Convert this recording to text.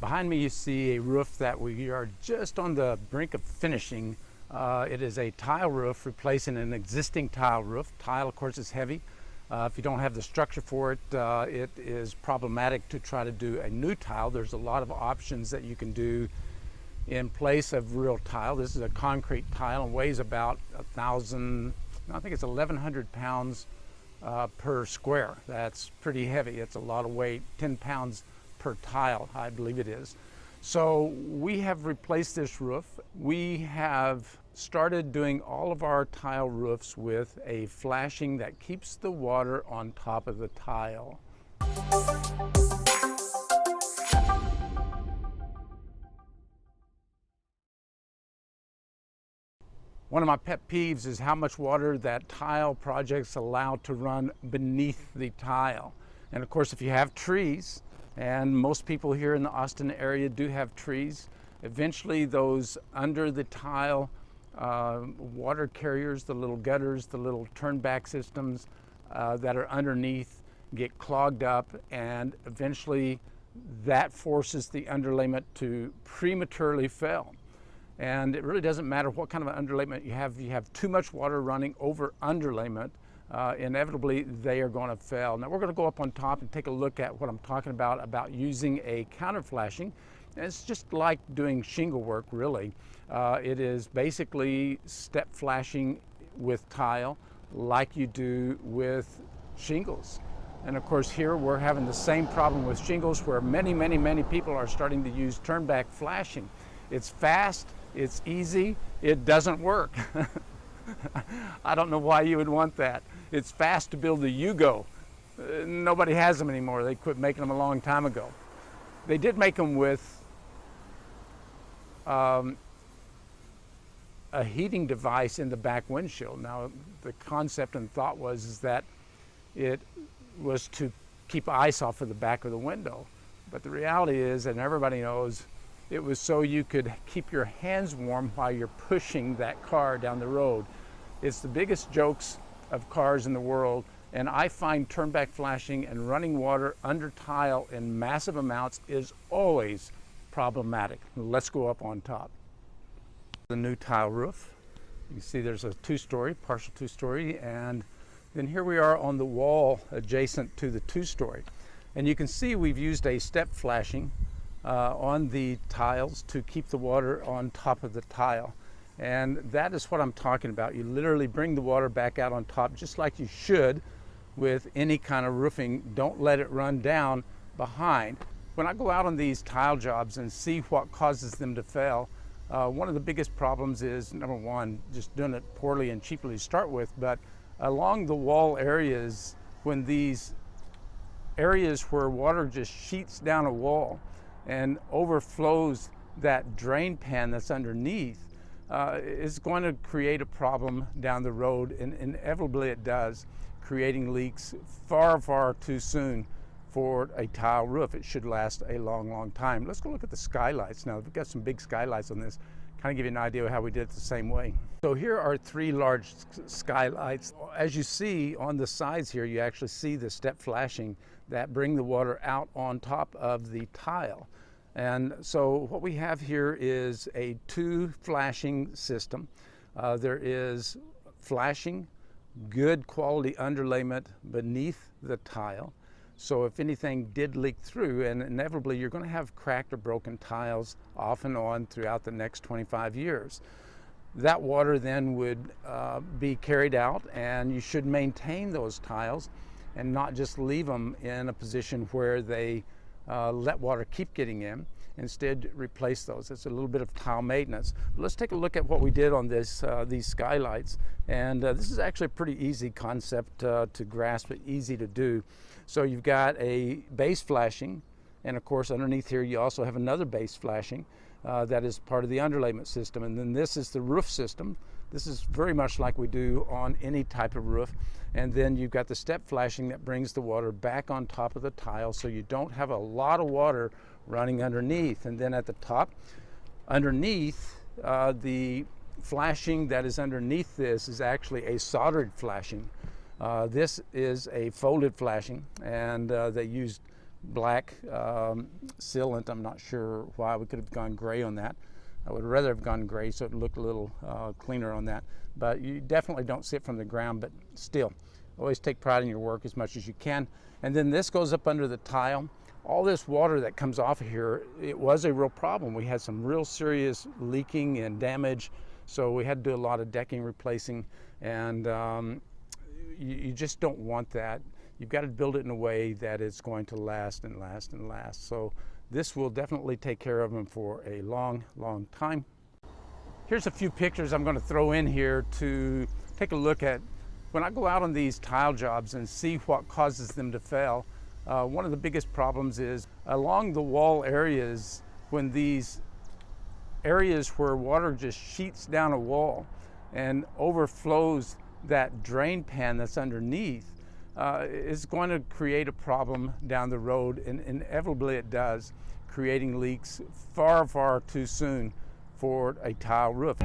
Behind me you see a roof that we are just on the brink of finishing. It is a tile roof replacing an existing tile roof. Tile, of course, is heavy. If you don't have the structure for it, it is problematic to try to do a new tile. There's a lot of options that you can do in place of real tile. This is a concrete tile and weighs about 1,100 pounds per square. That's pretty heavy. It's a lot of weight, 10 pounds per tile, I believe it is. So we have replaced this roof. We have started doing all of our tile roofs with a flashing that keeps the water on top of the tile. One of my pet peeves is how much water that tile projects allow to run beneath the tile. And of course, if you have trees, and most people here in the Austin area do have trees, eventually those under the tile water carriers, the little gutters, the little turn-back systems that are underneath get clogged up, and eventually that forces the underlayment to prematurely fail. And it really doesn't matter what kind of an underlayment you have. If you have too much water running over underlayment, inevitably they are going to fail. Now we're going to go up on top and take a look at what I'm talking about using a counter flashing. And it's just like doing shingle work, really. It is basically step flashing with tile like you do with shingles. And of course here we're having the same problem with shingles, where many people are starting to use turn-back flashing. It's fast, it's easy, it doesn't work. I don't know why you would want that. It's fast to build the Yugo. Nobody has them anymore. They quit making them a long time ago. They did make them with a heating device in the back windshield. Now, the concept and thought was that it was to keep ice off of the back of the window. But the reality is, and everybody knows, it was so you could keep your hands warm while you're pushing that car down the road. It's the biggest jokes of cars in the world, and I find turn-back flashing and running water under tile in massive amounts is always problematic. Let's go up on top. The new tile roof. You can see there's a two-story, partial two-story, and then here we are on the wall adjacent to the two-story. And you can see we've used a step flashing on the tiles to keep the water on top of the tile. And that is what I'm talking about. You literally bring the water back out on top, just like you should with any kind of roofing. Don't let it run down behind. When I go out on these tile jobs and see what causes them to fail, one of the biggest problems is, number one, just doing it poorly and cheaply to start with, but along the wall areas, when these areas where water just sheets down a wall and overflows that drain pan that's underneath, is going to create a problem down the road, and inevitably it does, creating leaks far too soon for a tile roof. It should last a long time. Let's go look at the skylights now. We've got some big skylights on this, kind of give you an idea of how we did it the same way. So here are three large skylights. As you see on the sides here, you actually see the step flashing that bring the water out on top of the tile. And so what we have here is a two flashing system. There is flashing, good quality underlayment beneath the tile. So if anything did leak through, and inevitably you're going to have cracked or broken tiles off and on throughout the next 25 years. That water then would be carried out, and you should maintain those tiles and not just leave them in a position where they let water keep getting in. Instead, replace those. It's a little bit of tile maintenance. But let's take a look at what we did on this, these skylights. And this is actually a pretty easy concept to grasp, but easy to do. So you've got a base flashing, and of course underneath here you also have another base flashing that is part of the underlayment system. And then this is the roof system. This is very much like we do on any type of roof. And then you've got the step flashing that brings the water back on top of the tile, so you don't have a lot of water running underneath. And then at the top, underneath, the flashing that is underneath this is actually a soldered flashing. This is a folded flashing, and they used black sealant. I'm not sure why we could have gone gray on that. I would rather have gone gray so it looked a little cleaner on that. But you definitely don't see it from the ground, but still, always take pride in your work as much as you can. And then this goes up under the tile. All this water that comes off of here, it was a real problem. We had some real serious leaking and damage, so we had to do a lot of decking replacing, and you just don't want that. You've got to build it in a way that it's going to last and last and last. So this will definitely take care of them for a long, long time. Here's a few pictures I'm going to throw in here to take a look at when I go out on these tile jobs and see what causes them to fail. One of the biggest problems is along the wall areas, when these areas where water just sheets down a wall and overflows that drain pan that's underneath, is going to create a problem down the road, and inevitably it does, creating leaks far, far too soon for a tile roof.